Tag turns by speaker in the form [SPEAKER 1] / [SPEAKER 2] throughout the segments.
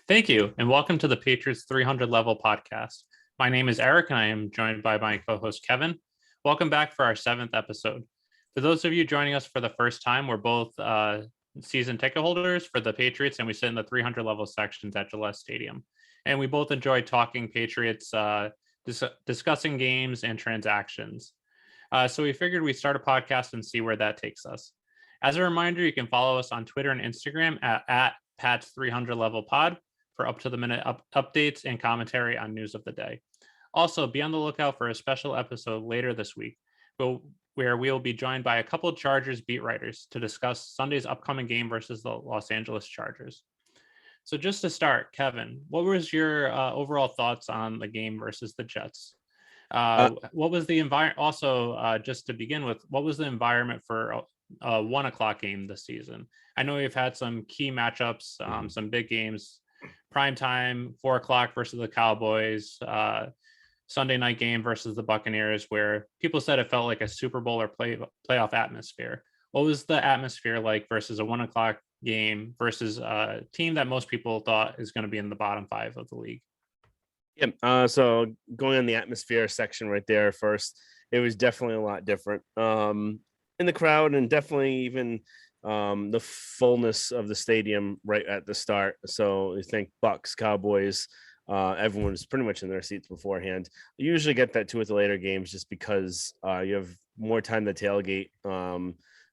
[SPEAKER 1] Thank you, and welcome to the Patriots 300 Level podcast. My name is Eric, and I am joined by my co host, Kevin. Welcome back for our seventh episode. For those of you joining us for the first time, we're both season ticket holders for the Patriots, and we sit in the 300 level sections at Gillette Stadium. And we both enjoy talking Patriots, discussing games and transactions. So we figured we'd start a podcast and see where that takes us. As a reminder, you can follow us on Twitter and Instagram at Pat's 300 Level Pod for up to the minute updates and commentary on news of the day. Also, be on the lookout for a special episode later this week where we will be joined by a couple of Chargers beat writers to discuss Sunday's upcoming game versus the Los Angeles Chargers. So just to start, Kevin, what was your overall thoughts on the game versus the Jets? What was the environment? Also, just to begin with, what was the environment for a 1 o'clock game this season? I know we've had some key matchups, some big games, prime time, 4 o'clock versus the Cowboys, Sunday night game versus the Buccaneers, where people said it felt like a Super Bowl or playoff atmosphere. What was the atmosphere like versus a 1 o'clock game versus a team that most people thought is going to be in the bottom five of the league?
[SPEAKER 2] Yeah. So going on the atmosphere section right there first, it was definitely a lot different in the crowd and definitely even the fullness of the stadium right at the start. So you think Bucks, Cowboys, everyone was pretty much in their seats beforehand. You usually get that too with the later games just because you have more time to tailgate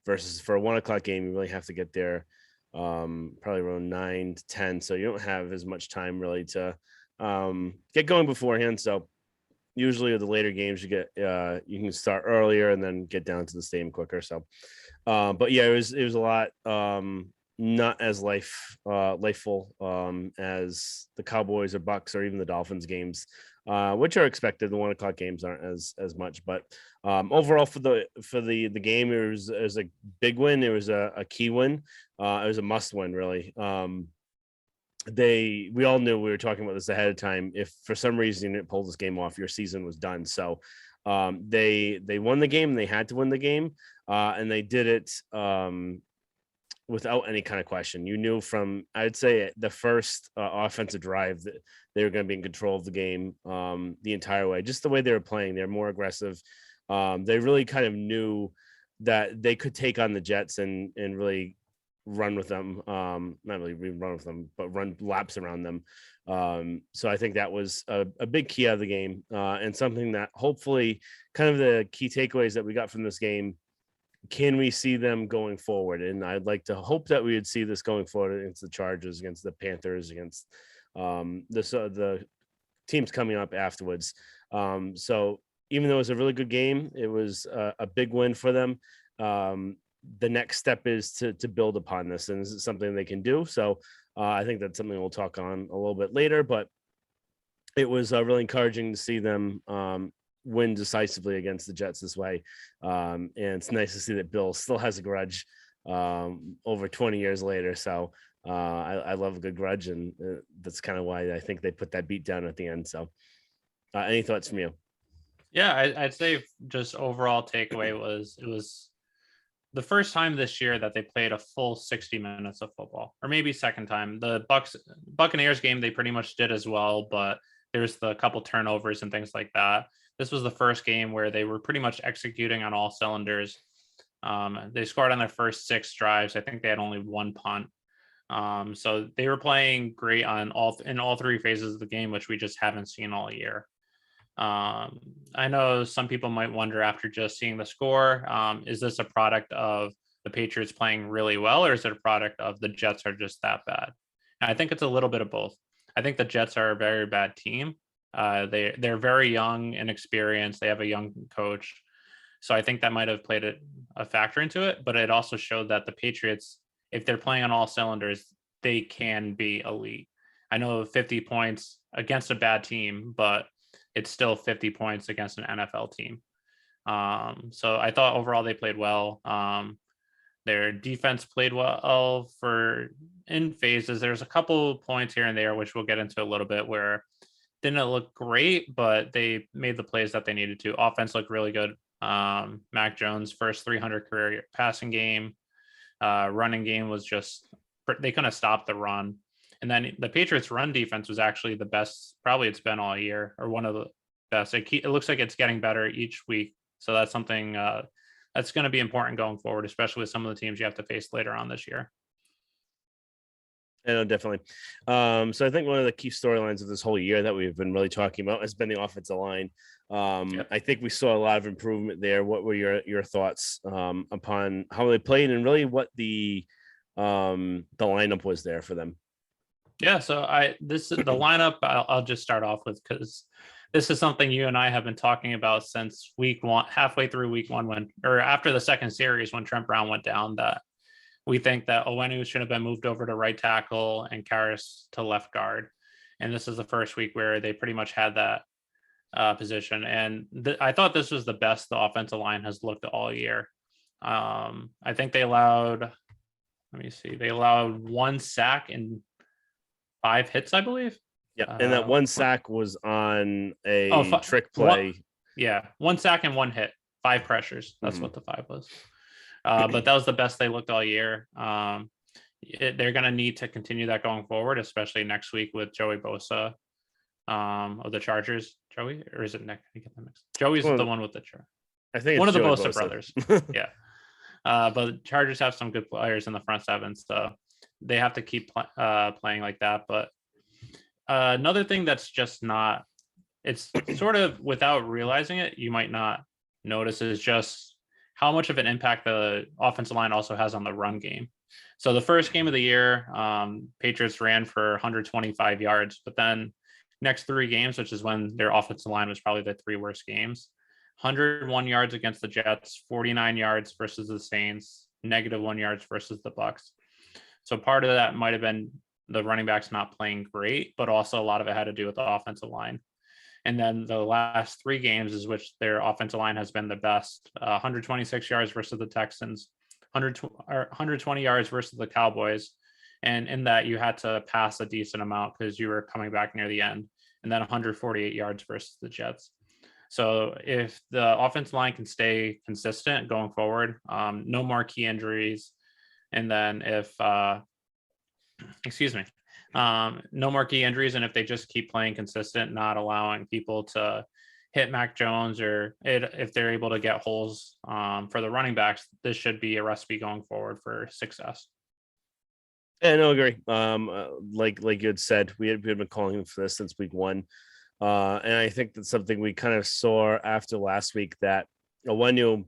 [SPEAKER 2] versus for a 1 o'clock game, you really have to get there probably around 9 to 10. So you don't have as much time really to get going beforehand. So usually with the later games you get you can start earlier and then get down to the stadium quicker. So but yeah, it was a lot not as lifeful as the Cowboys or Bucks or even the Dolphins games, which are expected. The 1 o'clock games aren't as much, but overall for the game, it was a big win. It was a key win. It was a must win, really. We all knew, we were talking about this ahead of time, if for some reason you didn't pull this game off, your season was done. So they won the game. They had to win the game, and they did it without any kind of question. You knew from, I'd say, the first offensive drive that they were going to be in control of the game the entire way. Just the way they were playing, they're more aggressive. They really kind of knew that they could take on the Jets and really run with them, not really run with them, but run laps around them. So I think that was a big key out of the game, and something that hopefully kind of the key takeaways that we got from this game. Can we see them going forward? And I'd like to hope that we would see this going forward against the Chargers, against the Panthers, against the teams coming up afterwards. So even though it was a really good game, it was a big win for them. The next step is to build upon this, and this is something they can do. So I think that's something we'll talk on a little bit later, but it was really encouraging to see them win decisively against the Jets this way. And it's nice to see that Bill still has a grudge over 20 years later. So I love a good grudge, and that's kind of why I think they put that beat down at the end. So any thoughts from you?
[SPEAKER 1] Yeah, I'd say just overall takeaway was it was the first time this year that they played a full 60 minutes of football, or maybe second time. The Buccaneers game, they pretty much did as well, but there's the couple turnovers and things like that. This was the first game where they were pretty much executing on all cylinders. They scored on their first 6 drives. I think they had only 1 punt. So they were playing great in all 3 phases of the game, which we just haven't seen all year. I know some people might wonder after just seeing the score, is this a product of the Patriots playing really well, or is it a product of the Jets are just that bad? And I think it's a little bit of both. I think the Jets are a very bad team. They're very young and experienced. They have a young coach. So I think that might have played a factor into it, but it also showed that the Patriots, if they're playing on all cylinders, they can be elite. I know 50 points against a bad team, but it's still 50 points against an NFL team. So I thought overall they played well. Their defense played well in phases. There's a couple points here and there, which we'll get into a little bit, where didn't look great, but they made the plays that they needed to. Offense looked really good. Mack Jones, first 300 career passing game. Running game was just, they couldn't stop the run. And then the Patriots run defense was actually the best, probably it's been all year, or one of the best. It looks like it's getting better each week. So that's something that's going to be important going forward, especially with some of the teams you have to face later on this year.
[SPEAKER 2] I know, definitely. So I think one of the key storylines of this whole year that we've been really talking about has been the offensive line. I think we saw a lot of improvement there. What were your thoughts upon how they played and really what the lineup was there for them?
[SPEAKER 1] Yeah, so this is the lineup. I'll just start off with, because this is something you and I have been talking about since week one, halfway through week one, or after the second series when Trent Brown went down, that we think that Owenu should have been moved over to right tackle and Karras to left guard. And this is the first week where they pretty much had that position. And I thought this was the best the offensive line has looked all year. I think they allowed 1 sack and 5 hits, I believe.
[SPEAKER 2] Yeah, and that 1 sack was on a trick play.
[SPEAKER 1] 1 sack and 1 hit, 5 pressures. That's what the 5 was. But that was the best they looked all year. They're going to need to continue that going forward, especially next week with Joey Bosa of the Chargers. Joey, or is it Nick? I get that mixed. Joey's the one with the
[SPEAKER 2] I think it's
[SPEAKER 1] one of the
[SPEAKER 2] Joey
[SPEAKER 1] Bosa brothers. Yeah. But the Chargers have some good players in the front seven, so they have to keep playing like that. But another thing that's just not, it's sort of without realizing it, you might not notice, is just how much of an impact the offensive line also has on the run game. So the first game of the year, Patriots ran for 125 yards, but then next 3 games, which is when their offensive line was probably the 3 worst games, 101 yards against the Jets, 49 yards versus the Saints, -1 yards versus the Bucks. So part of that might have been the running backs not playing great, but also a lot of it had to do with the offensive line. And then the last 3 games is which their offensive line has been the best. 126 yards versus the Texans, 120 yards versus the Cowboys. And in that, you had to pass a decent amount because you were coming back near the end. And then 148 yards versus the Jets. So if the offensive line can stay consistent going forward, no more key injuries. And then if, no more key injuries. And if they just keep playing consistent, not allowing people to hit Mack Jones, or if they're able to get holes for the running backs, this should be a recipe going forward for success.
[SPEAKER 2] Yeah, no, agree. Like you had said, we had been calling for this since week 1. And I think that's something we kind of saw after last week, that Owenu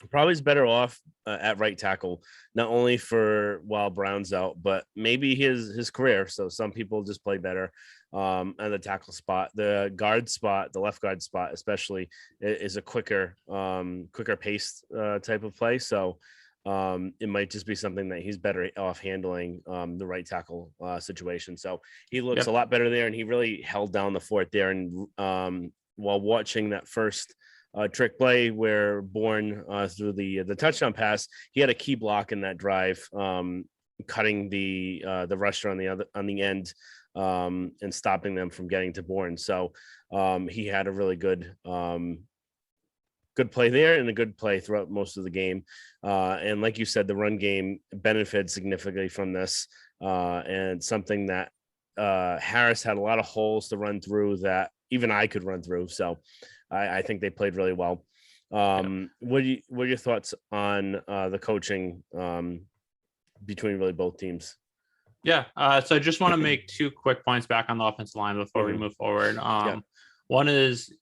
[SPEAKER 2] probably is better off at right tackle, not only for while Brown's out, but maybe his career. So some people just play better at the tackle spot. The guard spot, the left guard spot especially, is a quicker paced type of play. So it might just be something that he's better off handling the right tackle situation. So he looks a lot better there, and he really held down the fort there. And while watching that first trick play where Bourne through the touchdown pass, he had a key block in that drive, cutting the rusher on the end and stopping them from getting to Bourne. So he had a really good play there and a good play throughout most of the game. And like you said, the run game benefited significantly from this, and something that Harris had a lot of holes to run through that even I could run through. So I think they played really well. What are your thoughts on the coaching between really both teams?
[SPEAKER 1] Yeah. So I just want to make 2 quick points back on the offensive line before we move forward. One is,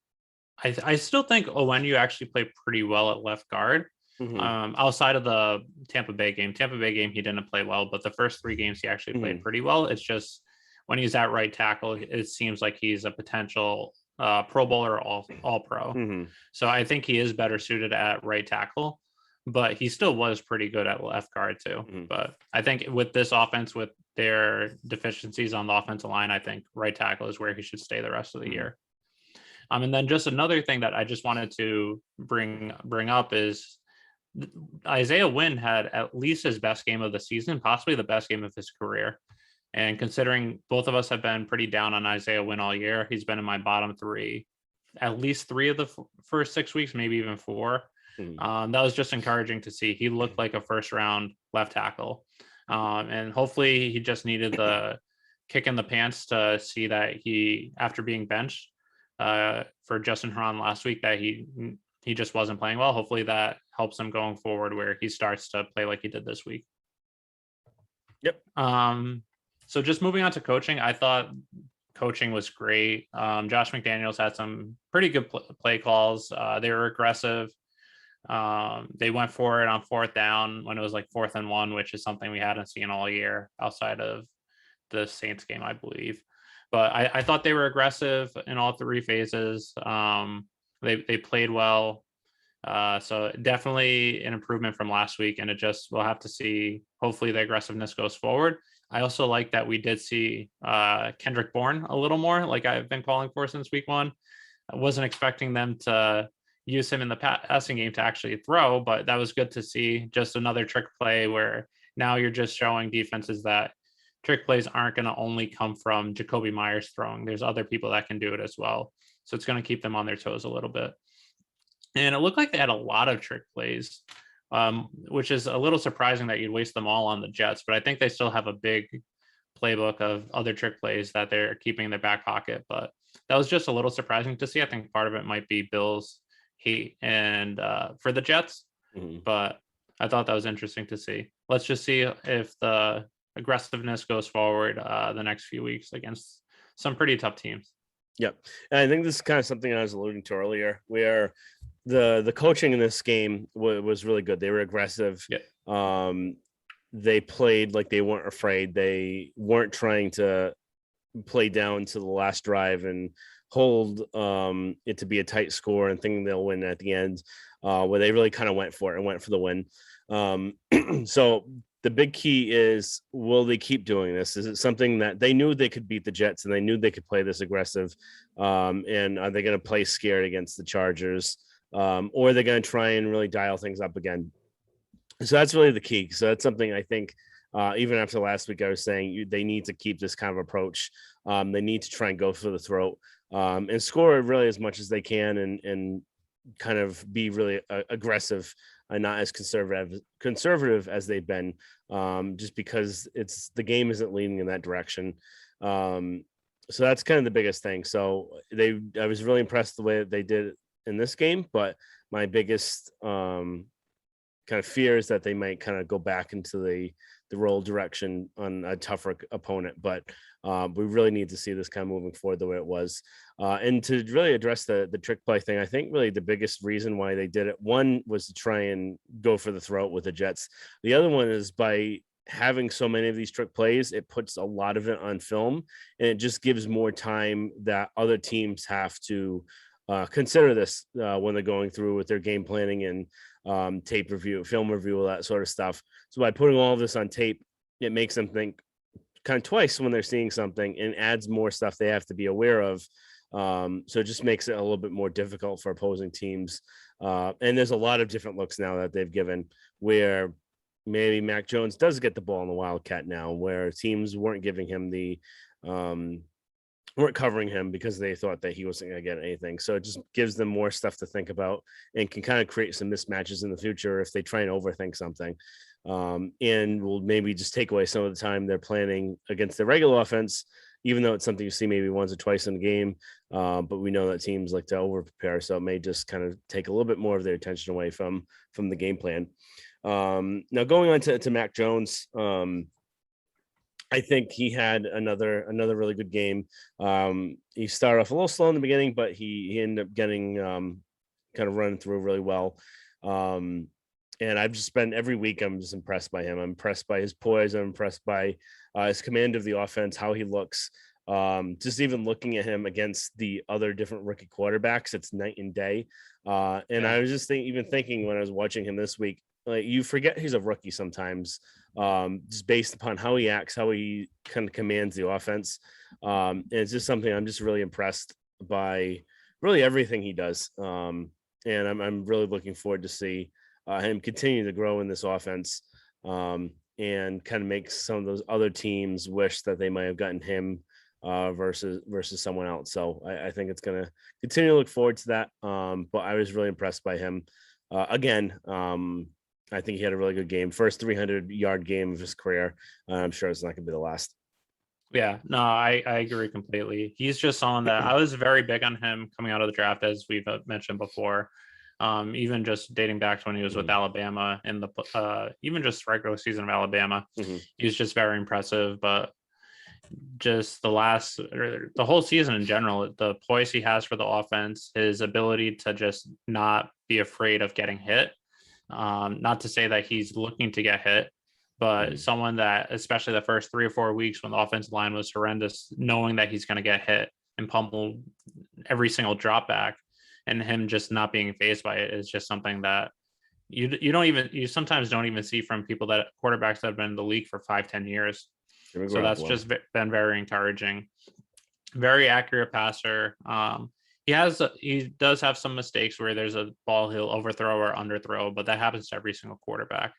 [SPEAKER 1] I still think Owenu actually played pretty well at left guard. Outside of the Tampa Bay game, he didn't play well, but the first 3 games he actually played pretty well. It's just when he's at right tackle, it seems like he's a potential Pro Bowler or all pro. So I think he is better suited at right tackle, but he still was pretty good at left guard too. But I think with this offense, with their deficiencies on the offensive line, I think right tackle is where he should stay the rest of the year. And then just another thing that I just wanted to bring up is Isaiah Wynn had at least his best game of the season, possibly the best game of his career. And considering both of us have been pretty down on Isaiah Wynn all year, he's been in my bottom 3, at least 3 of the first 6 weeks, maybe even 4. That was just encouraging to see. He looked like a first round left tackle. And hopefully he just needed the kick in the pants to see that he, after being benched for Justin Herron last week, that he just wasn't playing well. Hopefully that helps him going forward, where he starts to play like he did this week.
[SPEAKER 2] Yep.
[SPEAKER 1] So just moving on to coaching, I thought coaching was great. Josh McDaniels had some pretty good play calls. They were aggressive. They went for it on 4th down when it was like 4th and 1, which is something we hadn't seen all year outside of the Saints game, I believe. But I thought they were aggressive in all 3 phases. They played well. So definitely an improvement from last week, and we'll have to see. Hopefully the aggressiveness goes forward. I also like that we did see Kendrick Bourne a little more, like I've been calling for since week 1. I wasn't expecting them to use him in the passing game to actually throw, but that was good to see. Just another trick play where now you're just showing defenses that trick plays aren't going to only come from Jacoby Myers throwing. There's other people that can do it as well. So it's going to keep them on their toes a little bit. And it looked like they had a lot of trick plays, which is a little surprising that you'd waste them all on the Jets, but I think they still have a big playbook of other trick plays that they're keeping in their back pocket. But that was just a little surprising to see. I think part of it might be Bill's hate and for the Jets, but I thought that was interesting to see. Let's just see if the aggressiveness goes forward the next few weeks against some pretty tough teams.
[SPEAKER 2] Yep. And I think this is kind of something I was alluding to earlier, where the coaching in this game was really good. They were aggressive.
[SPEAKER 1] Yeah.
[SPEAKER 2] They played like they weren't afraid. They weren't trying to play down to the last drive and hold it to be a tight score and thinking they'll win at the end, where they really kind of went for it and went for the win. So the big key is, will they keep doing this? Is it something that they knew they could beat the Jets and they knew they could play this aggressive? And are they going to play scared against the Chargers? Or are they going to try and really dial things up again? So that's really the key. So that's something I think, even after last week, I was saying they need to keep this kind of approach. They need to try and go for the throat and score really as much as they can and kind of be really aggressive and not as conservative as they've been, just because the game isn't leaning in that direction. So that's kind of the biggest thing. So I was really impressed the way that they did in this game, but my biggest kind of fear is that they might kind of go back into the roll direction on a tougher opponent. But we really need to see this kind of moving forward the way it was. And to really address the trick play thing, I think really the biggest reason why they did it, one was to try and go for the throat with the Jets. The other one is by having so many of these trick plays, it puts a lot of it on film, and it just gives more time that other teams have to consider this when they're going through with their game planning and tape review, film review, all that sort of stuff. So by putting all of this on tape, it makes them think kind of twice when they're seeing something and adds more stuff they have to be aware of. So it just makes it a little bit more difficult for opposing teams. And there's a lot of different looks now that they've given where maybe Mack Jones does get the ball in the Wildcat now, where teams weren't giving him weren't covering him because they thought that he wasn't going to get anything. So it just gives them more stuff to think about and can kind of create some mismatches in the future if they try and overthink something. And will maybe just take away some of the time they're planning against the regular offense, even though it's something you see maybe once or twice in the game. But we know that teams like to over prepare. So it may just kind of take a little bit more of their attention away from the game plan. Now going on to Mack Jones, I think he had another really good game. He started off a little slow in the beginning, but he ended up getting kind of running through really well. And I've just been every week, I'm just impressed by him. I'm impressed by his poise. I'm impressed by his command of the offense, how he looks. Just even looking at him against the other different rookie quarterbacks, it's night and day. And I was just thinking when I was watching him this week, like, you forget he's a rookie sometimes, just based upon how he acts, how he kind of commands the offense. And it's just something I'm just really impressed by, really everything he does. And I'm really looking forward to see him continue to grow in this offense, and kind of make some of those other teams wish that they might have gotten him versus someone else. So I think it's going to continue to look forward to that. But I was really impressed by him again. I think he had a really good game, first 300-yard game of his career. I'm sure it's not going to be the last.
[SPEAKER 1] Yeah, no, I agree completely. He's just someone that I was very big on him coming out of the draft, as we've mentioned before. Even just dating back to when he was with
[SPEAKER 2] Mhm.
[SPEAKER 1] Alabama in the even just regular season of Alabama,
[SPEAKER 2] Mhm.
[SPEAKER 1] he was just very impressive. But just the whole season in general, the poise he has for the offense, his ability to just not be afraid of getting hit. Not to say that he's looking to get hit, but
[SPEAKER 2] Mhm.
[SPEAKER 1] someone that, especially the first 3 or 4 weeks when the offensive line was horrendous, knowing that he's going to get hit and pummel every single drop back, and him just not being phased by it is just something that you sometimes don't even see from people that quarterbacks that have been in the league for 5-10 years.
[SPEAKER 2] Jimmy
[SPEAKER 1] So that's
[SPEAKER 2] Garoppolo.
[SPEAKER 1] just been very encouraging. Very accurate passer. He does have some mistakes where there's a ball he'll overthrow or underthrow, but that happens to every single quarterback.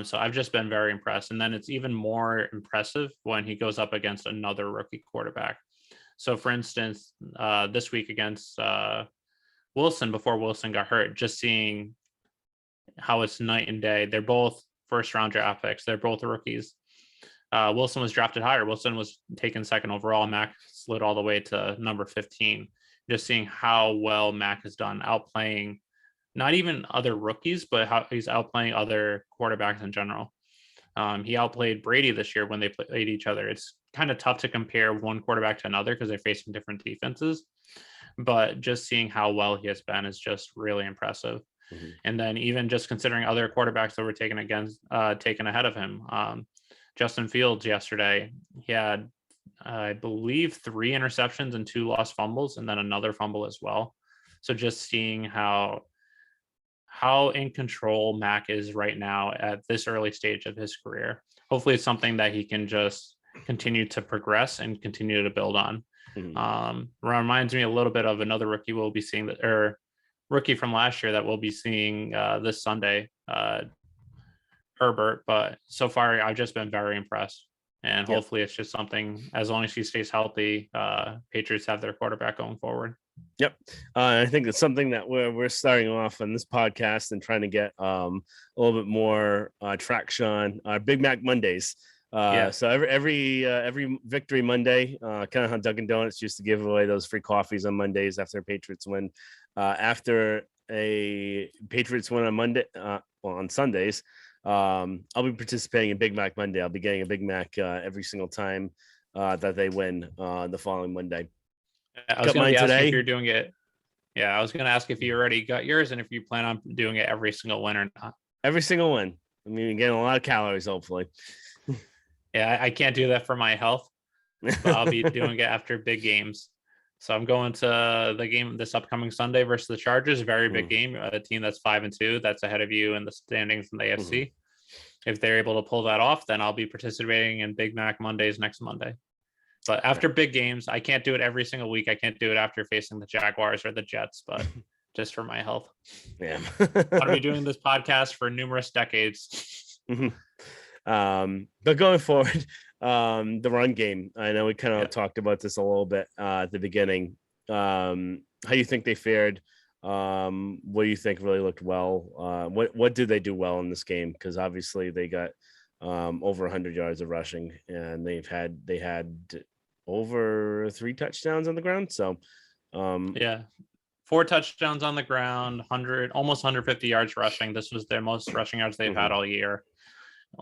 [SPEAKER 1] So I've just been very impressed. And then it's even more impressive when he goes up against another rookie quarterback. So, for instance, this week against Wilson, before Wilson got hurt, just seeing how it's night and day. They're both first round draft picks. They're both rookies. Wilson was drafted higher. Wilson was taken second overall. Mack slid all the way to number 15. Just seeing how well Mack has done, outplaying not even other rookies, but how he's outplaying other quarterbacks in general. He outplayed Brady this year when they played each other. It's kind of tough to compare one quarterback to another because they're facing different defenses. But just seeing how well he has been is just really impressive.
[SPEAKER 2] Mhm.
[SPEAKER 1] And then even just considering other quarterbacks that were taken ahead of him, Justin Fields yesterday, he had, I believe, 3 interceptions and 2 lost fumbles, and then another fumble as well. So just seeing how in control Mac is right now at this early stage of his career. Hopefully, it's something that he can just continue to progress and continue to build on.
[SPEAKER 2] Mhm.
[SPEAKER 1] Reminds me a little bit of another rookie we'll be seeing, or rookie from last year that we'll be seeing this Sunday, Herbert. But so far, I've just been very impressed. And
[SPEAKER 2] Yep.
[SPEAKER 1] hopefully, it's just something, as long as he stays healthy, Patriots have their quarterback going forward.
[SPEAKER 2] Yep. I think it's something that we're starting off on this podcast and trying to get a little bit more traction on Big Mac Mondays.
[SPEAKER 1] Yeah.
[SPEAKER 2] So every Victory Monday, kind of how Dunkin' Donuts used to give away those free coffees on Mondays after Patriots win. After a Patriots win on Monday, on Sundays, I'll be participating in Big Mac Monday. I'll be getting a Big Mac every single time that they win the following Monday.
[SPEAKER 1] I was
[SPEAKER 2] Got
[SPEAKER 1] going to
[SPEAKER 2] mine
[SPEAKER 1] be asking if
[SPEAKER 2] today.
[SPEAKER 1] you're doing it. Yeah, I was going to ask if you already got yours and if you plan on doing it every single win or not.
[SPEAKER 2] Every single one. I mean, getting a lot of calories, hopefully.
[SPEAKER 1] Yeah, I can't do that for my health, but I'll be doing it after big games. So I'm going to the game this upcoming Sunday versus the Chargers. Very big
[SPEAKER 2] Mhm.
[SPEAKER 1] game. A team that's 5-2, that's ahead of you in the standings in the
[SPEAKER 2] Mhm.
[SPEAKER 1] AFC. If they're able to pull that off, then I'll be participating in Big Mac Mondays next Monday. But after big games, I can't do it every single week. I can't do it after facing the Jaguars or the Jets, but just for my health.
[SPEAKER 2] Yeah.
[SPEAKER 1] Want to be doing this podcast for numerous decades.
[SPEAKER 2] Mhm. But going forward, the run game. I know we kind of
[SPEAKER 1] Yeah.
[SPEAKER 2] talked about this a little bit at the beginning. How do you think they fared? What do you think really looked well? What did they do well in this game? Because obviously they got over 100 yards of rushing, and they had over 3 touchdowns on the ground. So
[SPEAKER 1] Yeah. 4 touchdowns on the ground, 100, almost 150 yards rushing. This was their most rushing yards they've had
[SPEAKER 2] mhm,
[SPEAKER 1] all year.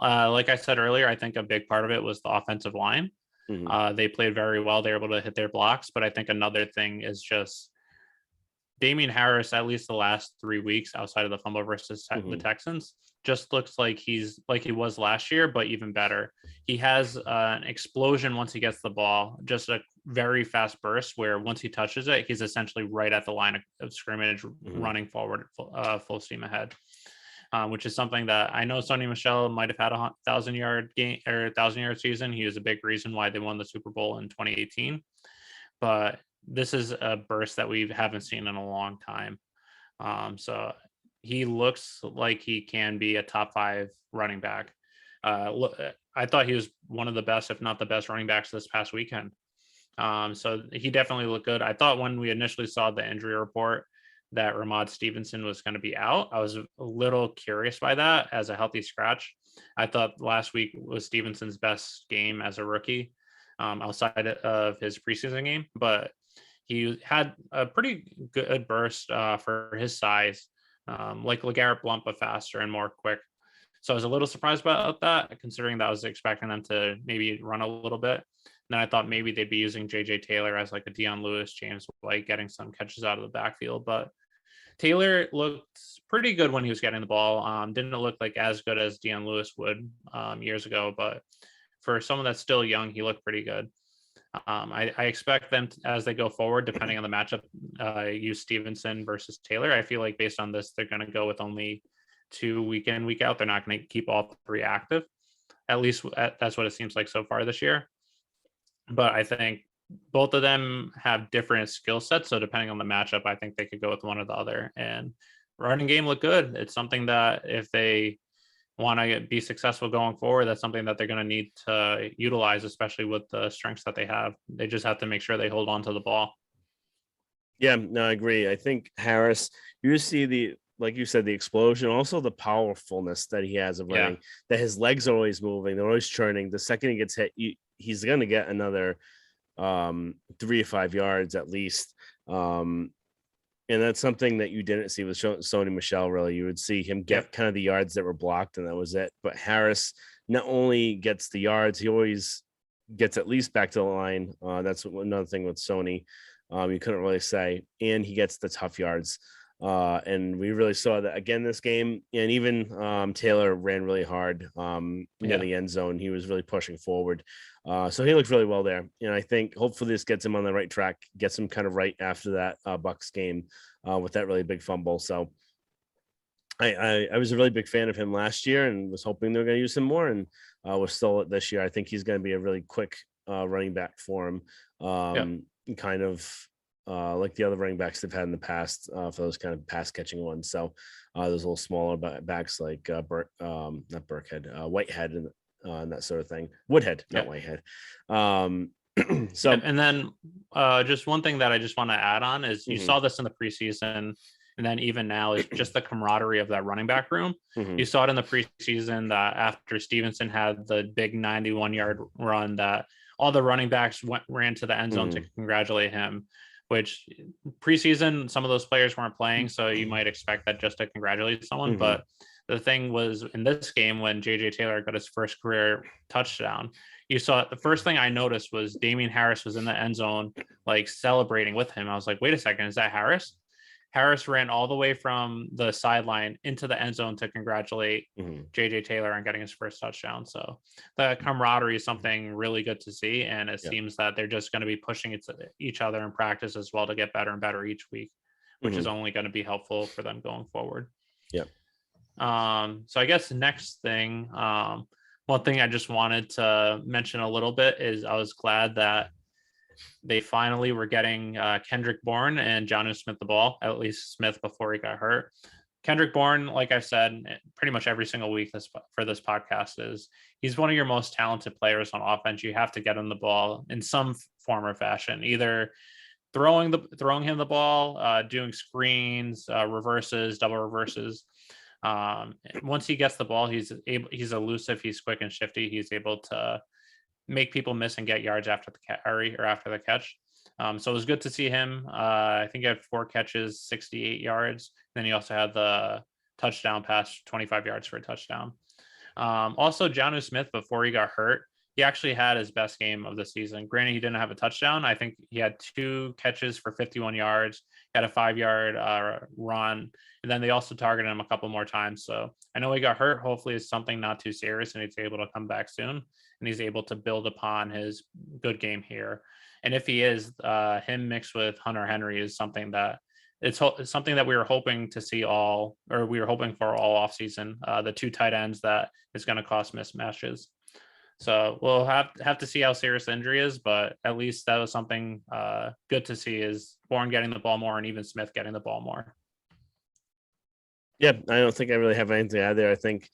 [SPEAKER 1] Like I said earlier, I think a big part of it was the offensive line.
[SPEAKER 2] mhm,
[SPEAKER 1] They played very well. They were able to hit their blocks. But I think another thing is just Damian Harris, at least the last 3 weeks outside of the fumble versus the
[SPEAKER 2] mhm,
[SPEAKER 1] Texans, just looks like he's like he was last year, but even better. He has an explosion once he gets the ball, just a very fast burst where once he touches it, he's essentially right at the line of scrimmage,
[SPEAKER 2] mhm.
[SPEAKER 1] running forward, full steam ahead. Which is something that I know Sony Michel might have had a 1,000-yard game or 1,000-yard season. He was a big reason why they won the Super Bowl in 2018. But this is a burst that we haven't seen in a long time. So he looks like he can be a top 5 running back. I thought he was one of the best, if not the best, running backs this past weekend. So he definitely looked good. I thought when we initially saw the injury report that Ramad Stevenson was going to be out, I was a little curious by that as a healthy scratch. I thought last week was Stevenson's best game as a rookie. outside of his preseason game, but he had a pretty good burst for his size, like LeGarrette Blount, but faster and more quick. So I was a little surprised about that, considering that I was expecting them to maybe run a little bit. And then I thought maybe they'd be using JJ Taylor as like a Deion Lewis, James White, getting some catches out of the backfield. But Taylor looked pretty good when he was getting the ball. Didn't look like as good as Deion Lewis would years ago, but for someone that's still young, he looked pretty good. I expect them as they go forward, depending on the matchup, use Stevenson versus Taylor. I feel like based on this, they're going to go with only 2 week in, week out. They're not going to keep all 3 active. At least that's what it seems like so far this year. But I think both of them have different skill sets. So depending on the matchup, I think they could go with one or the other. And running game looked good. It's something that if they want to be successful going forward, that's something that they're going to need to utilize, especially with the strengths that they have. They just have to make sure they hold on to the ball.
[SPEAKER 2] Yeah, no, I agree. I think Harris, you see like you said, the explosion, also the powerfulness that he has of running, that his legs are always moving. They're always churning. The second he gets hit, he's going to get another 3 to 5 yards at least. And that's something that you didn't see with Sony Michel, really. You would see him get kind of the yards that were blocked, and that was it. But Harris not only gets the yards, he always gets at least back to the line. That's another thing with Sony. You couldn't really say. And he gets the tough yards. And we really saw that again this game. And even Taylor ran really hard near the end zone. He was really pushing forward. So he looked really well there. And I think hopefully this gets him on the right track, gets him kind of right after that Bucks game with that really big fumble. So I was a really big fan of him last year and was hoping they're going to use him more. And we're still this year. I think he's going to be a really quick running back for him. Kind of like the other running backs they've had in the past for those kind of pass catching ones. So those little smaller backs like not Burkhead, Whitehead and that sort of thing. Woodhead, not Whitehead. So
[SPEAKER 1] and then just one thing that I just want to add on is you saw this in the preseason, and then even now is just the camaraderie of that running back room. You saw it in the preseason that after Stevenson had the big 91-yard run, that all the running backs ran to the end zone to congratulate him. Which preseason, some of those players weren't playing, so you might expect that just to congratulate someone. But the thing was, in this game, when JJ Taylor got his first career touchdown, you saw the first thing I noticed was Damian Harris was in the end zone, like celebrating with him. I was like, wait a second, is that Harris? Harris ran all the way from the sideline into the end zone to congratulate JJ Taylor on getting his first touchdown. So the camaraderie is something really good to see. And it seems that they're just going to be pushing each other in practice as well to get better and better each week, which is only going to be helpful for them going forward.
[SPEAKER 2] Yeah.
[SPEAKER 1] So I guess next thing, one thing I just wanted to mention a little bit is I was glad that they finally were getting Kendrick Bourne and Jonnu Smith the ball, at least Smith before he got hurt. Kendrick Bourne, like I've said pretty much every single week for this podcast, he's one of your most talented players on offense. You have to get him the ball in some form or fashion, either throwing him the ball, doing screens, reverses, double reverses. Once he gets the ball, he's elusive, he's quick and shifty. He's able to make people miss and get yards after the carry or after the catch. So it was good to see him. I think he had 4 catches, 68 yards. Then he also had the touchdown pass, 25 yards for a touchdown. Also, Jonnu Smith, before he got hurt, he actually had his best game of the season. Granted, he didn't have a touchdown. I think he had 2 catches for 51 yards, he had a 5-yard run, and then they also targeted him a couple more times. So I know he got hurt. Hopefully it's something not too serious and he's able to come back soon and he's able to build upon his good game here. And if he is, him mixed with Hunter Henry is something that it's something that we were hoping to see we were hoping for all offseason, the 2 tight ends that is going to cause mismatches. So we'll have to see how serious the injury is, but at least that was something good to see, is Bourne getting the ball more and even Smith getting the ball more.
[SPEAKER 2] Yeah, I don't think I really have anything to add there. I think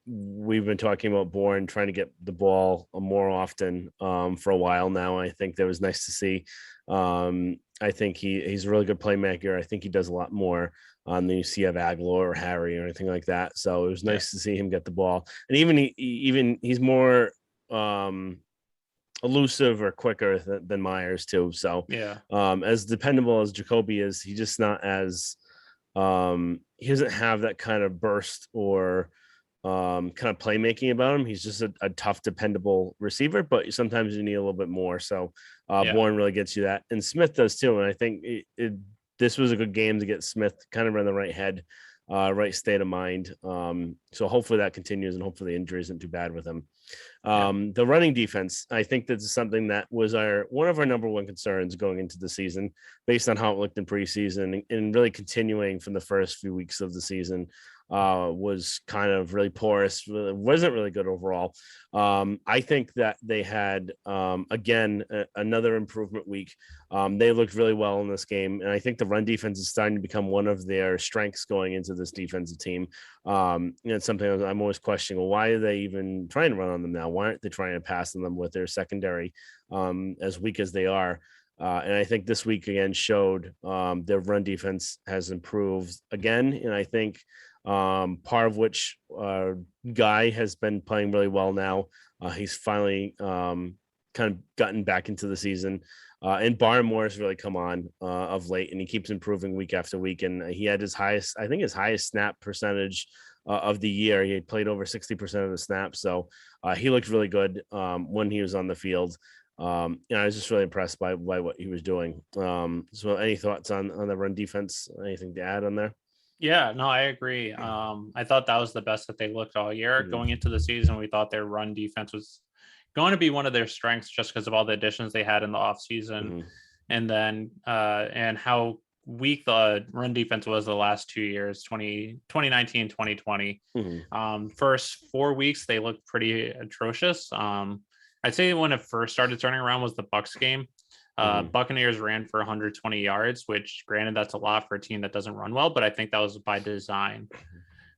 [SPEAKER 2] we've been talking about Bourne trying to get the ball more often for a while now. I think that was nice to see. I think he's a really good playmaker. I think he does a lot more than you see of Aguilar or Harry or anything like that. So it was nice to see him get the ball. And even he's more elusive or quicker than Myers too. So
[SPEAKER 1] Yeah.
[SPEAKER 2] as dependable as Jacoby is, he just not as he doesn't have that kind of burst or kind of playmaking about him. He's just a tough, dependable receiver, but sometimes you need a little bit more. So
[SPEAKER 1] Yeah.
[SPEAKER 2] Bourne really gets you that, and Smith does too. And I think this was a good game to get Smith kind of in the right head, right state of mind. So hopefully that continues, and hopefully the injury isn't too bad with him. The running defense, I think this is something that was one of our number one concerns going into the season, based on how it looked in preseason and really continuing from the first few weeks of the season. Was kind of really porous. Wasn't really good overall. I think that they had again another improvement week. They looked really well in this game, and I think the run defense is starting to become one of their strengths going into this defensive team. It's something I'm always questioning. Well, why are they even trying to run on them now? Why aren't they trying to pass on them with their secondary as weak as they are? And I think this week again showed their run defense has improved again, and I think part of which Guy has been playing really well now. He's finally kind of gotten back into the season. And Barmore has really come on of late, and he keeps improving week after week. And he had his highest snap percentage of the year. He had played over 60% of the snaps. So he looked really good when he was on the field. I was just really impressed by what he was doing. So any thoughts on the run defense? Anything to add on there?
[SPEAKER 1] Yeah, no, I agree. I thought that was the best that they looked all year. Going into the season, we thought their run defense was going to be one of their strengths just because of all the additions they had in the offseason. And then and how weak the run defense was the last 2 years, 2019, 2020. First 4 weeks, they looked pretty atrocious. I'd say when it first started turning around was the Bucs game. Buccaneers ran for 120 yards, which granted that's a lot for a team that doesn't run well, but I think that was by design.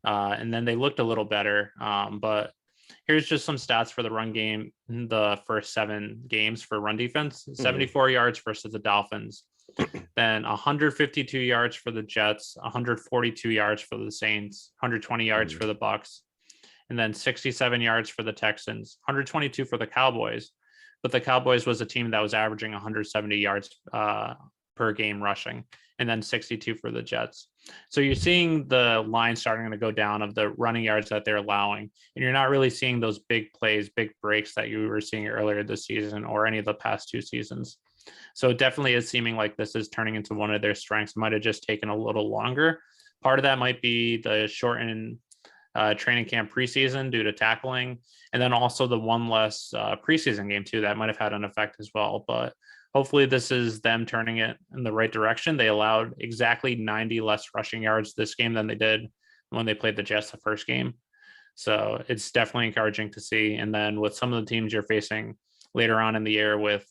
[SPEAKER 1] And then they looked a little better. But here's just some stats for the run game in the first 7 games for run defense: 74 yards versus the Dolphins, then 152 yards for the Jets, 142 yards for the Saints, 120 yards for the Bucs, and then 67 yards for the Texans, 122 for the Cowboys. But the Cowboys was a team that was averaging 170 yards per game rushing, and then 62 for the Jets. So you're seeing the line starting to go down of the running yards that they're allowing, and you're not really seeing those big plays, big breaks that you were seeing earlier this season or any of the past 2 seasons. So it definitely is seeming like this is turning into one of their strengths. It might have just taken a little longer. Part of that might be the shortened training camp preseason due to tackling, and then also the one less preseason game too that might have had an effect as well. But hopefully this is them turning it in the right direction. They allowed exactly 90 less rushing yards this game than they did when they played the Jets the first game. So it's definitely encouraging to see. And then with some of the teams you're facing later on in the year with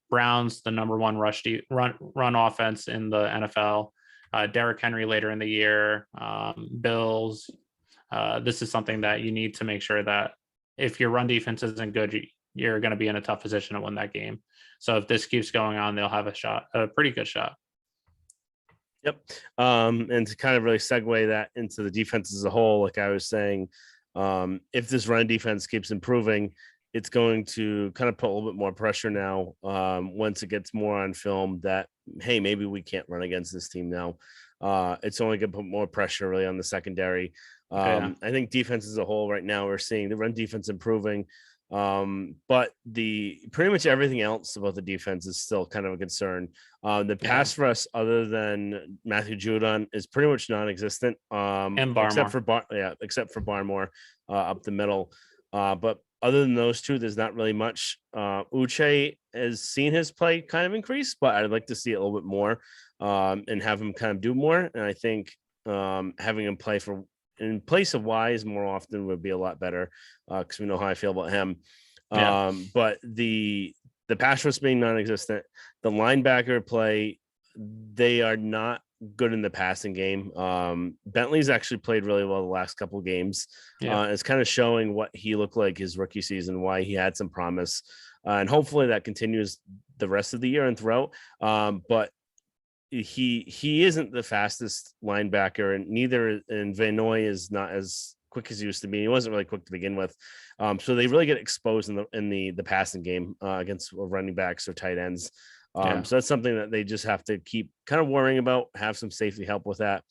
[SPEAKER 1] Browns, the number one run offense in the NFL, Derrick Henry later in the year, Bills. This is something that you need to make sure that if your run defense isn't good, you're going to be in a tough position to win that game. So if this keeps going on, they'll have a pretty good shot.
[SPEAKER 2] Yep. And to kind of really segue that into the defense as a whole, like I was saying, if this run defense keeps improving, it's going to kind of put a little bit more pressure now once it gets more on film that, hey, maybe we can't run against this team now. It's only going to put more pressure really on the secondary. I think defense as a whole right now, we're seeing the run defense improving. But pretty much everything else about the defense is still kind of a concern. The pass rush, other than Matthew Judon, is pretty much non-existent.
[SPEAKER 1] And Barmore.
[SPEAKER 2] except for Barmore up the middle. But other than those two, there's not really much. Uche has seen his play kind of increase, but I'd like to see it a little bit more and have him kind of do more. And I think having him play in place of Wise more often would be a lot better because we know how I feel about him. But the pass rush being non-existent, the linebacker play, they are not good in the passing game. Bentley's actually played really well the last couple of games. It's kind of showing what he looked like his rookie season, why he had some promise, and hopefully that continues the rest of the year and throughout. But he isn't the fastest linebacker, and Vanoy is not as quick as he used to be. He wasn't really quick to begin with. So they really get exposed in the passing game against running backs or tight ends. So that's something that they just have to keep kind of worrying about, have some safety help with that.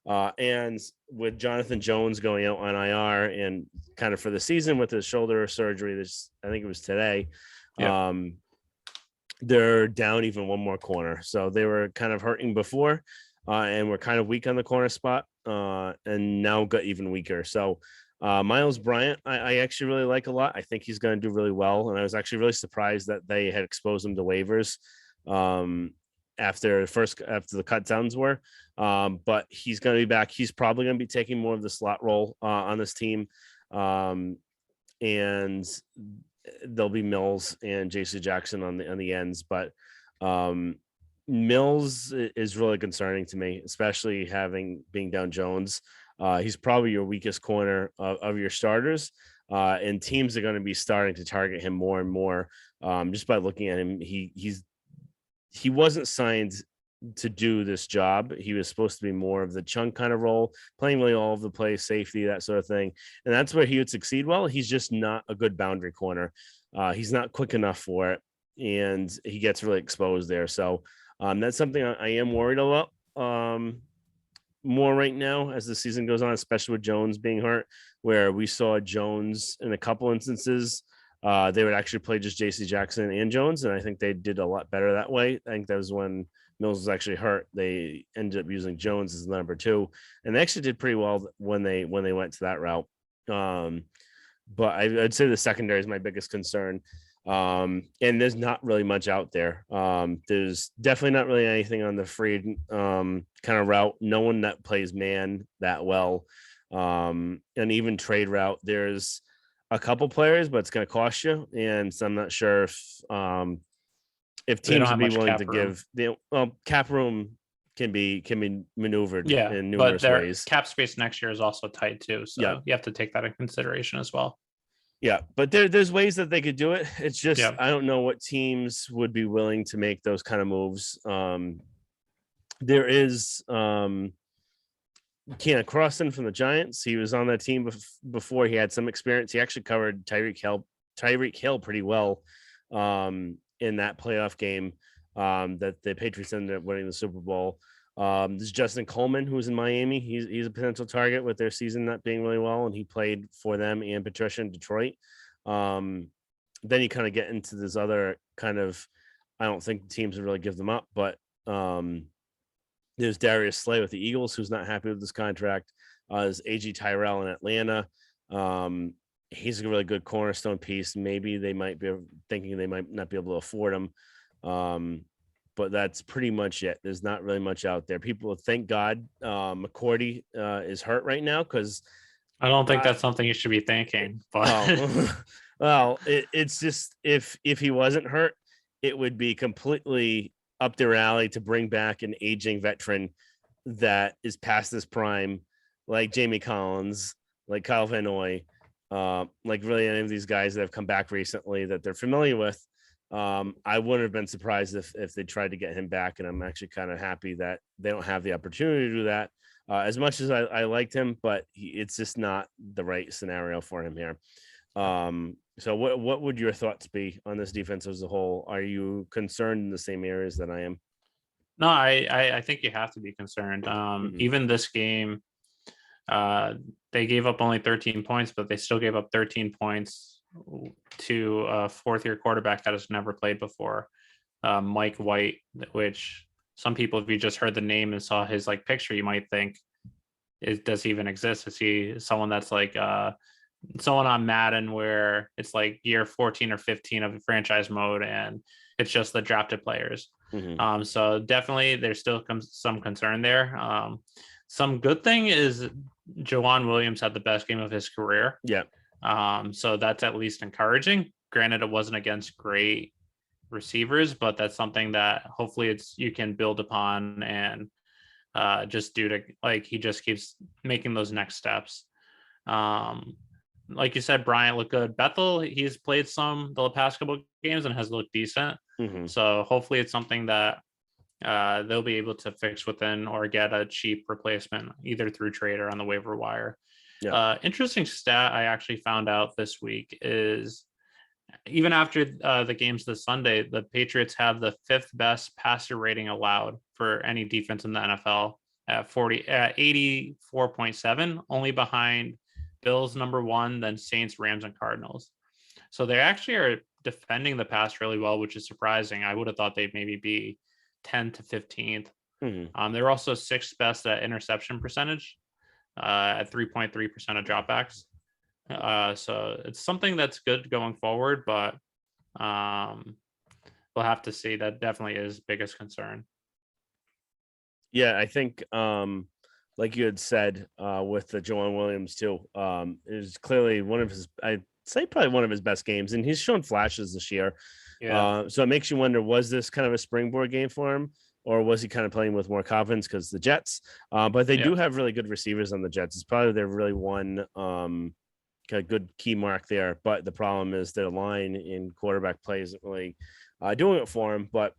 [SPEAKER 2] And with Jonathan Jones going out on IR and kind of for the season with his shoulder surgery, I think it was today. They're down even one more corner. So they were kind of hurting before and were kind of weak on the corner spot and now got even weaker. So Miles Bryant, I actually really like a lot. I think he's going to do really well. And I was actually really surprised that they had exposed him to waivers after the cut downs were. But he's going to be back. He's probably going to be taking more of the slot role on this team. And there'll be Mills and JC Jackson on the ends, but Mills is really concerning to me, especially being down Jones. He's probably your weakest corner of your starters, and teams are going to be starting to target him more and more just by looking at him. He wasn't signed to do this job. He was supposed to be more of the chunk kind of role, playing really all of the plays, safety, that sort of thing. And that's where he would succeed well. He's just not a good boundary corner. He's not quick enough for it, and he gets really exposed there. So that's something I am worried about more right now as the season goes on, especially with Jones being hurt, where we saw Jones in a couple instances. They would actually play just JC Jackson and Jones, and I think they did a lot better that way. I think that was when Mills was actually hurt. They ended up using Jones as number 2, and they actually did pretty well when they went to that route. But I'd say the secondary is my biggest concern. And there's not really much out there. There's definitely not really anything on the free kind of route. No one that plays man that well. And even trade route, there's a couple players, but it's going to cost you. And so I'm not sure if teams would be willing to give cap room can be maneuvered in numerous ways.
[SPEAKER 1] Cap space next year is also tight too. So you have to take that in consideration as well.
[SPEAKER 2] Yeah, but there's ways that they could do it. It's just I don't know what teams would be willing to make those kind of moves. There is Keanu Crossan from the Giants. He was on that team before. He had some experience. He actually covered Tyreek Hill pretty well in that playoff game that the Patriots ended up winning the Super Bowl. There's Justin Coleman, who's in Miami. He's a potential target with their season not being really well, and he played for them and Patricia in Detroit. Then you kind of get into this other kind of, I don't think teams would really give them up, but there's Darius Slay with the Eagles, who's not happy with this contract. There's A.G. Tyrell in Atlanta. He's a really good cornerstone piece. Maybe they might be thinking they might not be able to afford him. But that's pretty much it. There's not really much out there. People, thank God, McCourty is hurt right now because
[SPEAKER 1] I don't think that's something you should be thinking. But
[SPEAKER 2] it's just if he wasn't hurt, it would be completely up their alley to bring back an aging veteran that is past his prime, like Jamie Collins, like Kyle Van Noy, like really any of these guys that have come back recently that they're familiar with. I wouldn't have been surprised if they tried to get him back, and I'm actually kind of happy that they don't have the opportunity to do that. As much as I liked him, but it's just not the right scenario for him here. So what would your thoughts be on this defense as a whole? Are you concerned in the same areas that I am?
[SPEAKER 1] No, I think you have to be concerned. Even this game, they gave up only 13 points, but they still gave up 13 points to a fourth-year quarterback that has never played before, Mike White, which some people, if you just heard the name and saw his like picture, you might think, does he even exist? Is he someone that's like someone on Madden where it's like year 14 or 15 of the franchise mode and it's just the drafted players? So definitely there's still some concern there. Some good thing is Juan Williams had the best game of his career. So that's at least encouraging. Granted, it wasn't against great receivers, but that's something that hopefully you can build upon and just due to like he just keeps making those next steps. Like you said, Bryant looked good. Bethel, he's played the past couple of games and has looked decent. So hopefully it's something that they'll be able to fix within or get a cheap replacement either through trade or on the waiver wire. Interesting stat I actually found out this week is even after the games this Sunday, the Patriots have the 5th best passer rating allowed for any defense in the NFL at 84.7, only behind Bills number 1, then Saints, Rams, and Cardinals. So they actually are defending the pass really well, which is surprising. I would have thought they'd maybe be 10 to 15th. They're also 6th best at interception percentage at 3.3% of dropbacks. So it's something that's good going forward, but we'll have to see. That definitely is biggest concern.
[SPEAKER 2] Yeah, I think like you had said with the Juan Williams too, is clearly one of his, I'd say probably one of his best games, and he's shown flashes this year.
[SPEAKER 1] Yeah.
[SPEAKER 2] So it makes you wonder, was this kind of a springboard game for him? Or was he kind of playing with more confidence because the Jets? But they do have really good receivers on the Jets. It's probably their really one kind of good key mark there. But the problem is their line in quarterback play isn't really doing it for him. But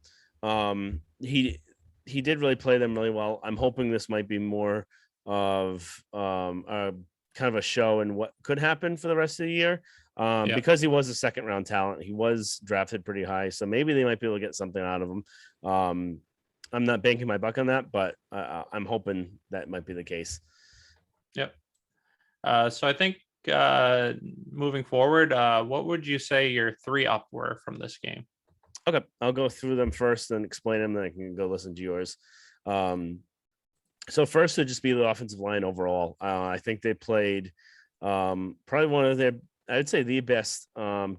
[SPEAKER 2] he did really play them really well. I'm hoping this might be more of a kind of a show and what could happen for the rest of the year. Because he was a 2nd-round talent. He was drafted pretty high. So maybe they might be able to get something out of him. I'm not banking my buck on that, but I'm hoping that might be the case.
[SPEAKER 1] Yep. So I think moving forward, what would you say your 3 up were from this game?
[SPEAKER 2] Okay, I'll go through them first and explain them, then I can go listen to yours. So first would just be the offensive line overall. I think they played probably one of their, I'd say the best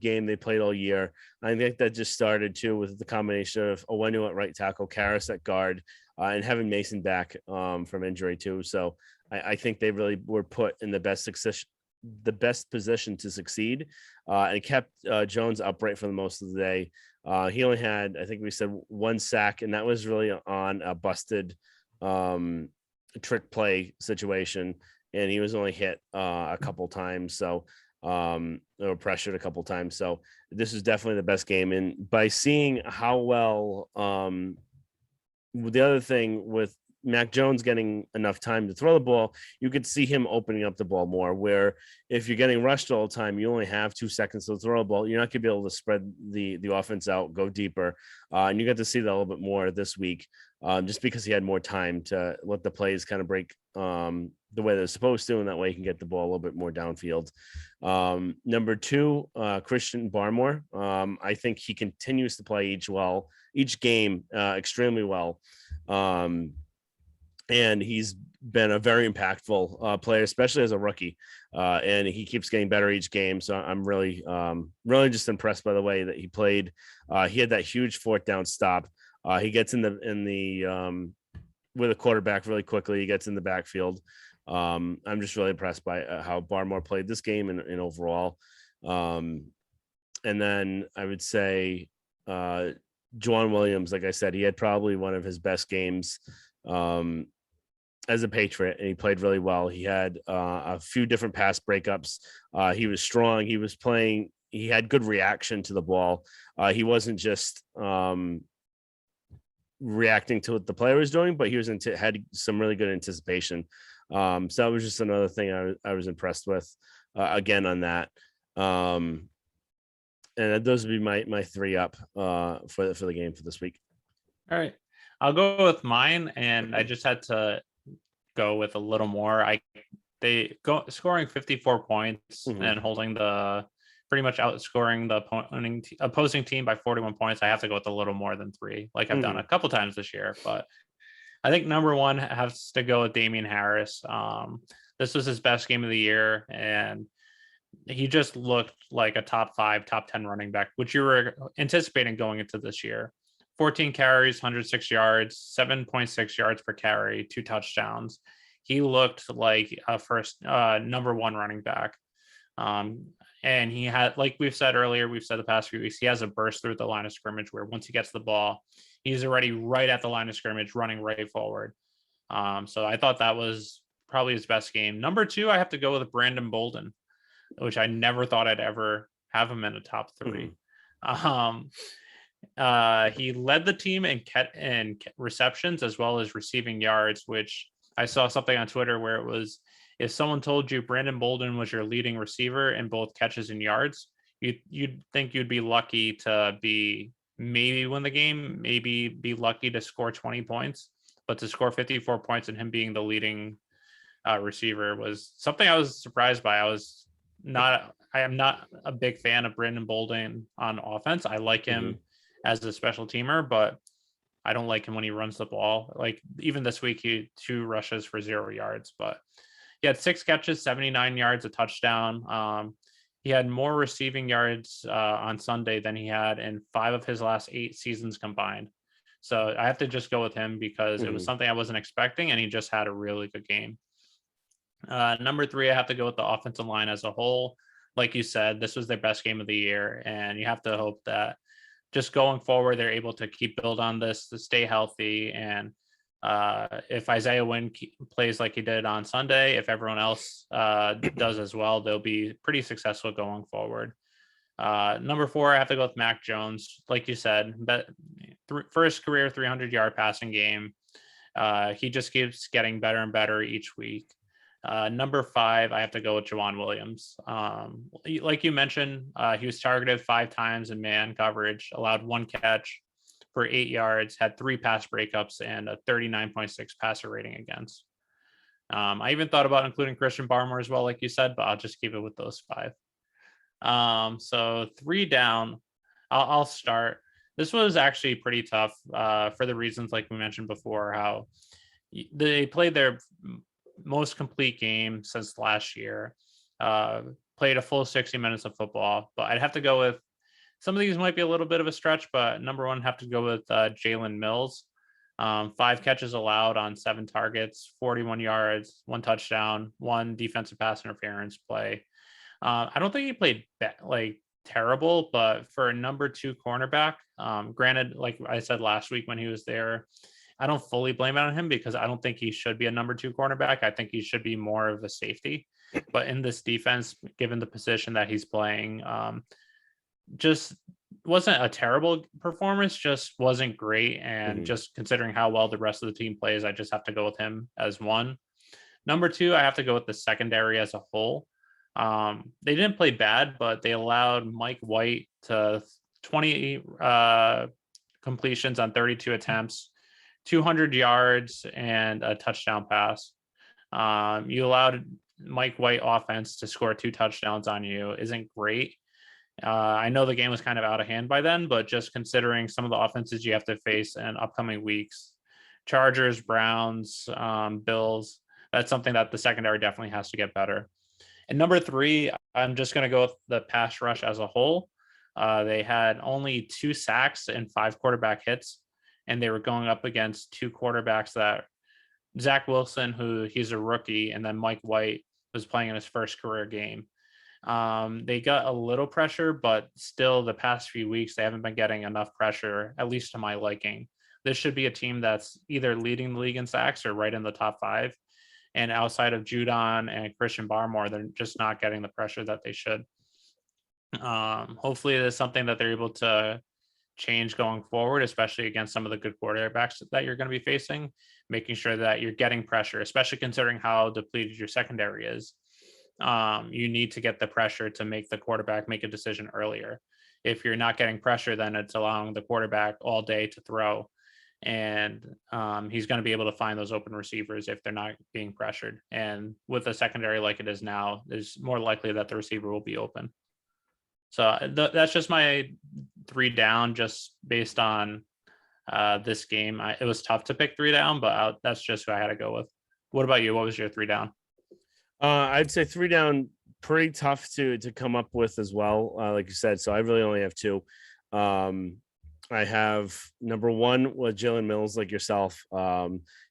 [SPEAKER 2] game they played all year. I think that just started too with the combination of Owenu at right tackle, Karras at guard, and having Mason back from injury too. So I think they really were put in the best position to succeed, and kept Jones upright for the most of the day. He only had, I think we said, 1 sack, and that was really on a busted trick play situation, and he was only hit a couple times. So they were pressured a couple times. So this is definitely the best game. And by seeing how well, the other thing with Mack Jones getting enough time to throw the ball, you could see him opening up the ball more, where if you're getting rushed all the time, you only have 2 seconds to throw a ball. You're not going to be able to spread the offense out, go deeper. And you got to see that a little bit more this week, just because he had more time to let the plays kind of break the way they're supposed to, and that way he can get the ball a little bit more downfield. Number 2, Christian Barmore. I think he continues to play each game extremely well. And he's been a very impactful player, especially as a rookie. And he keeps getting better each game. So I'm really just impressed by the way that he played. He had that huge 4th down stop. He gets in the with a quarterback really quickly. He gets in the backfield. I'm just really impressed by how Barmore played this game and overall. And then I would say Juan Williams, like I said, he had probably one of his best games as a Patriot, and he played really well. He had a few different pass breakups. He was strong. He was playing. He had good reaction to the ball. He wasn't just reacting to what the player was doing, but he was had some really good anticipation. So that was just another thing I was impressed with again on that. And those would be my 3 up for the game for this week.
[SPEAKER 1] All right, I'll go with mine, and I just had to go with a little more. They go scoring 54 points and holding pretty much outscoring the opposing team by 41 points. I have to go with a little more than 3, like I've done a couple times this year. But I think number 1 has to go with Damian Harris. This was his best game of the year, and he just looked like a top 5, top 10 running back, which you were anticipating going into this year. 14 carries, 106 yards, 7.6 yards per carry, 2 touchdowns. He looked like a first number 1 running back. And he had, like we've said earlier, we've said the past few weeks, he has a burst through the line of scrimmage where once he gets the ball, he's already right at the line of scrimmage, running right forward. So I thought that was probably his best game. Number 2, I have to go with Brandon Bolden, which I never thought I'd ever have him in the top 3. He led the team in receptions as well as receiving yards, which I saw something on Twitter where it was If someone told you Brandon Bolden was your leading receiver in both catches and yards, you'd think you'd be lucky to be maybe win the game, maybe be lucky to score 20 points, but to score 54 points and him being the leading receiver was something I was surprised by. I am not a big fan of Brandon Bolden on offense. I like him as a special teamer, but I don't like him when he runs the ball. Like even this week, he had 2 rushes for 0 yards, but he had 6 catches, 79 yards, a touchdown. He had more receiving yards on Sunday than he had in 5 of his last 8 seasons combined. So I have to just go with him because it was something I wasn't expecting, and he just had a really good game. Number 3, I have to go with the offensive line as a whole. Like you said, this was their best game of the year, and you have to hope that just going forward, they're able to keep build on this to stay healthy. And if Isaiah Wynn plays like he did on Sunday, if everyone else does as well, they'll be pretty successful going forward. Number 4, I have to go with Mack Jones. Like you said, first career 300-yard passing game. He just keeps getting better and better each week. Number 5, I have to go with Juan Williams. Like you mentioned, he was targeted 5 times in man coverage, allowed 1 catch for 8 yards, had 3 pass breakups, and a 39.6 passer rating against. I even thought about including Christian Barmore as well, like you said, but I'll just keep it with those 5. So 3 down. I'll start. This was actually pretty tough for the reasons like we mentioned before, how they played their most complete game since last year, played a full 60 minutes of football, but I'd have to go with some of these might be a little bit of a stretch, but number 1, have to go with Jalen Mills. 5 catches allowed on 7 targets, 41 yards, 1 touchdown, 1 defensive pass interference play. I don't think he played like terrible, but for a number 2 cornerback, granted, like I said last week when he was there, I don't fully blame it on him because I don't think he should be a number 2 cornerback. I think he should be more of a safety. But in this defense, given the position that he's playing, just wasn't a terrible performance, just wasn't great. And just considering how well the rest of the team plays, I just have to go with him as 1. Number 2, I have to go with the secondary as a whole. They didn't play bad, but they allowed Mike White to 20 completions on 32 attempts, 200 yards, and a touchdown pass. You allowed Mike White offense to score 2 touchdowns on you isn't great. I know the game was kind of out of hand by then, but just considering some of the offenses you have to face in upcoming weeks, Chargers, Browns, Bills, that's something that the secondary definitely has to get better. And number 3, I'm just going to go with the pass rush as a whole. They had only 2 sacks and 5 quarterback hits, and they were going up against 2 quarterbacks that Zach Wilson, who he's a rookie, and then Mike White was playing in his first career game. They got a little pressure, but still the past few weeks, they haven't been getting enough pressure, at least to my liking. This should be a team that's either leading the league in sacks or right in the top 5. And outside of Judon and Christian Barmore, they're just not getting the pressure that they should. Hopefully it is something that they're able to change going forward, especially against some of the good quarterbacks that you're going to be facing, making sure that you're getting pressure, especially considering how depleted your secondary is. You need to get the pressure to make the quarterback make a decision earlier. If you're not getting pressure, then it's allowing the quarterback all day to throw. And he's going to be able to find those open receivers if they're not being pressured. And with a secondary like it is now, it's more likely that the receiver will be open. So that's just my 3 down, just based on this game. It was tough to pick 3 down, but that's just who I had to go with. What about you? What was your 3 down?
[SPEAKER 2] I'd say 3 down, pretty tough to come up with as well, like you said. So I really only have 2. I have number 1 with Jalen Mills, like yourself.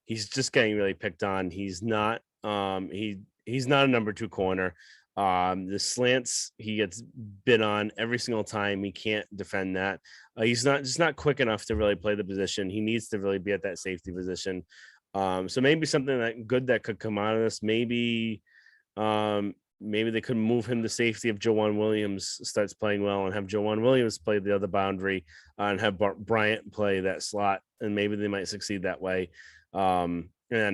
[SPEAKER 2] He's just getting really picked on. He's not he's not a number 2 corner. The slants he gets bid on every single time. He can't defend that. He's not quick enough to really play the position. He needs to really be at that safety position. So maybe something that could come out of this. Maybe they could move him to safety if Juan Williams starts playing well, and have Juan Williams play the other boundary, and have Bryant play that slot, and maybe they might succeed that way. And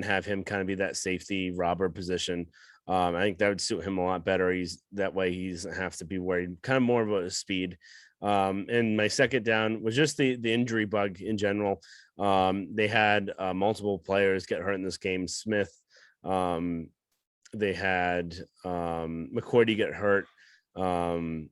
[SPEAKER 2] have him kind of be that safety robber position. I think that would suit him a lot better. That way he doesn't have to be worried kind of more about his speed. And my second down was just the injury bug in general. They had multiple players get hurt in this game. Smith, they had McCourty get hurt, and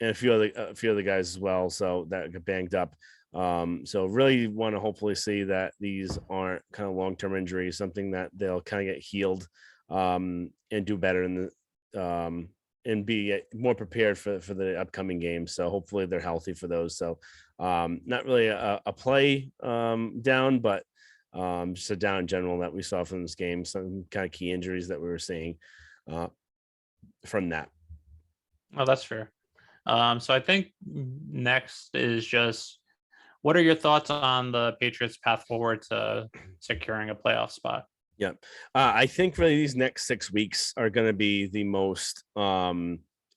[SPEAKER 2] a few other guys as well. So that got banged up. So really want to hopefully see that these aren't kind of long-term injuries, something that they'll kind of get healed and do better in the and be more prepared for the upcoming games. So hopefully they're healthy for those. So not really a play down, but just a down in general that we saw from this game. Some kind of key injuries that we were seeing from that.
[SPEAKER 1] Oh, that's fair. So I think next is just, what are your thoughts on the Patriots' path forward to securing a playoff spot?
[SPEAKER 2] Yeah. I think really these next 6 weeks are going to be the most,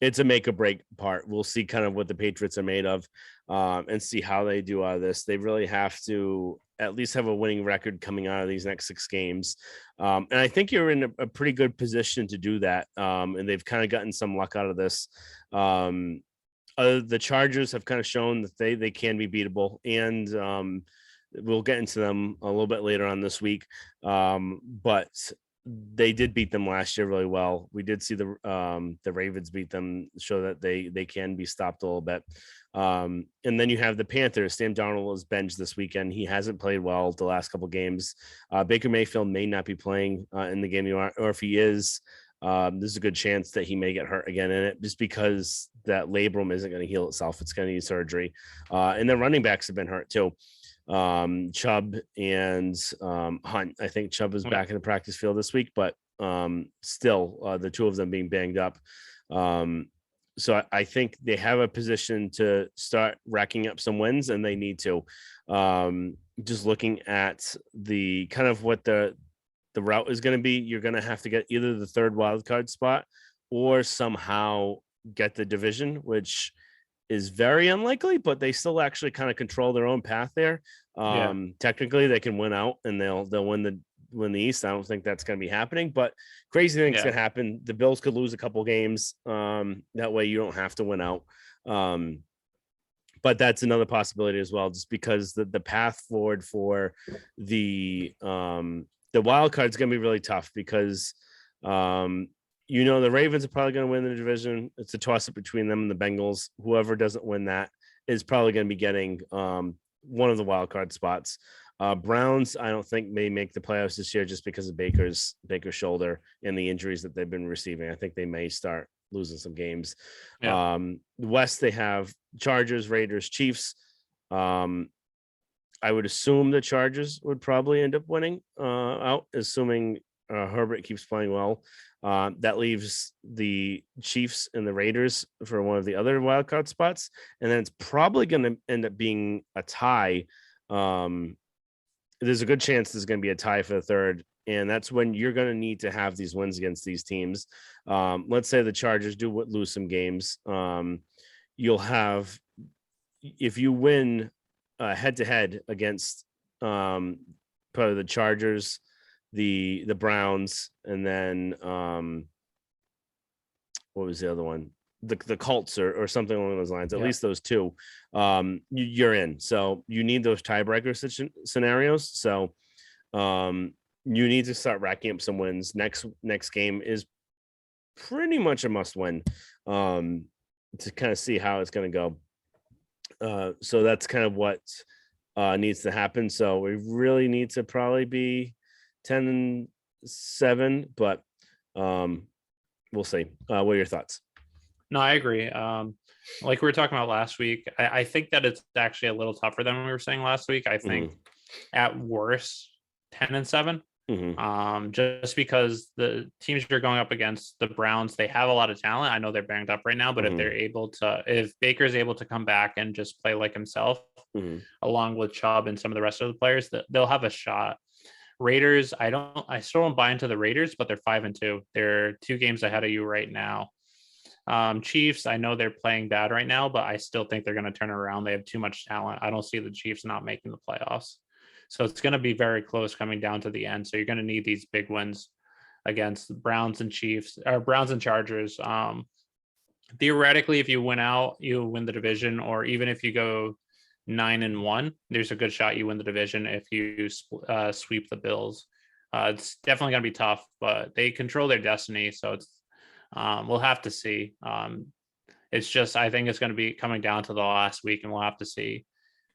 [SPEAKER 2] it's a make or break part. We'll see kind of what the Patriots are made of and see how they do out of this. They really have to at least have a winning record coming out of these next 6 games. And I think you're in a pretty good position to do that. And they've kind of gotten some luck out of this. The Chargers have kind of shown that they can be beatable, and we'll get into them a little bit later on this week. But they did beat them last year really well. We did see the Ravens beat them, show that they can be stopped a little bit. And then you have the Panthers. Sam Darnold was benched this weekend. He hasn't played well the last couple games. Baker Mayfield may not be playing in the game, or if he is, there's a good chance that he may get hurt again in it, just because that labrum isn't going to heal itself. It's going to need surgery. And the running backs have been hurt too. Chubb and Hunt. I think Chubb is back in the practice field this week, but still the two of them being banged up. So I think they have a position to start racking up some wins, and they need to. Just looking at the kind of what the route is going to be, you're going to have to get either the third wild card spot or somehow get the division, which is very unlikely, but they still actually kind of control their own path there. Technically they can win out and they'll win the East. I don't think that's going to be happening, but crazy things can happen. The Bills could lose a couple games. That way you don't have to win out. But that's another possibility as well, just because the path forward for the wild card is going to be really tough, because the Ravens are probably going to win the division. It's a toss-up between them and the Bengals. Whoever doesn't win that is probably going to be getting one of the wild card spots. Browns, I don't think may make the playoffs this year, just because of Baker's shoulder and the injuries that they've been receiving. I think they may start losing some games. The West, they have Chargers, Raiders, Chiefs. I would assume the Chargers would probably end up winning out, assuming Herbert keeps playing well. That leaves the Chiefs and the Raiders for one of the other wild card spots, and then it's probably going to end up being a tie. There's a good chance there's going to be a tie for the third, and that's when you're going to need to have these wins against these teams. Let's say the Chargers do lose some games. You'll have, if you win head-to-head against probably the Chargers, the Browns, and then what was the other one? The Colts or something along those lines. At least those two, you're in. So you need those tiebreaker scenarios. So you need to start racking up some wins. Next game is pretty much a must win to kind of see how it's going to go. So that's kind of what needs to happen. So we really need to probably be 10-7, but we'll see. What are your thoughts?
[SPEAKER 1] No, I agree. Like we were talking about last week, I think that it's actually a little tougher than we were saying last week. I think at worst 10-7. Just because the teams you're going up against, the Browns, they have a lot of talent. I know they're banged up right now, but if Baker's able to come back and just play like himself, along with Chubb and some of the rest of the players, they'll have a shot. Raiders, I still don't buy into the Raiders, but they're 5-2. They're 2 games ahead of you right now. Chiefs, I know they're playing bad right now, but I still think they're going to turn around. They have too much talent. I don't see the Chiefs not making the playoffs. So it's going to be very close coming down to the end. So you're going to need these big wins against the Browns and Chiefs or Browns and Chargers. Theoretically, if you win out, you win the division, or even if you go 9-1, there's a good shot you win the division if you sweep the Bills. It's definitely going to be tough, but they control their destiny. So we'll have to see. It's just, I think it's going to be coming down to the last week, and we'll have to see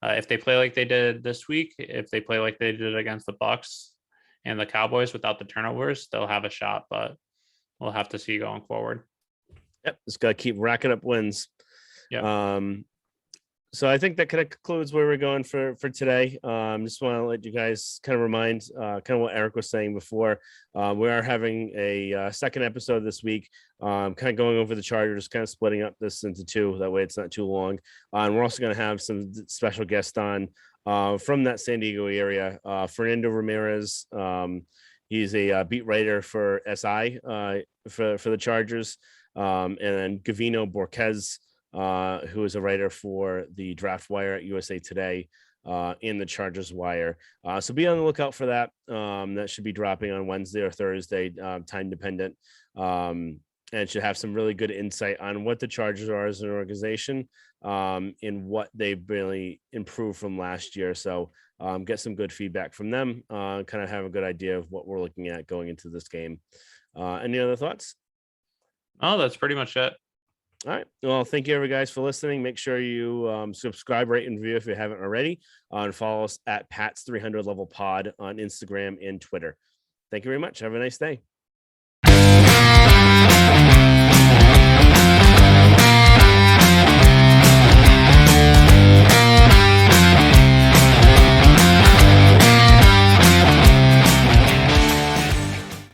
[SPEAKER 1] if they play like they did this week. If they play like they did against the Bucs and the Cowboys without the turnovers, they'll have a shot, but we'll have to see going forward.
[SPEAKER 2] Yep, just got to keep racking up wins.
[SPEAKER 1] Yeah.
[SPEAKER 2] So I think that kind of concludes where we're going for today. Just want to let you guys kind of remind kind of what Eric was saying before. We are having a second episode this week, kind of going over the Chargers, kind of splitting up this into two. That way it's not too long. And we're also going to have some special guests on from that San Diego area. Fernando Ramirez, he's a beat writer for SI for the Chargers. And then Gavino Borquez, who is a writer for the Draft Wire at USA Today in the Chargers Wire. So be on the lookout for that. That should be dropping on Wednesday or Thursday, time dependent, and should have some really good insight on what the Chargers are as an organization, and what they've really improved from last year. So get some good feedback from them, kind of have a good idea of what we're looking at going into this game. Any other thoughts?
[SPEAKER 1] Oh, that's pretty much it.
[SPEAKER 2] All right. Well, thank you, everybody, guys, for listening. Make sure you subscribe, rate, and review if you haven't already. And follow us at Pat's 300 Level Pod on Instagram and Twitter. Thank you very much. Have a nice day.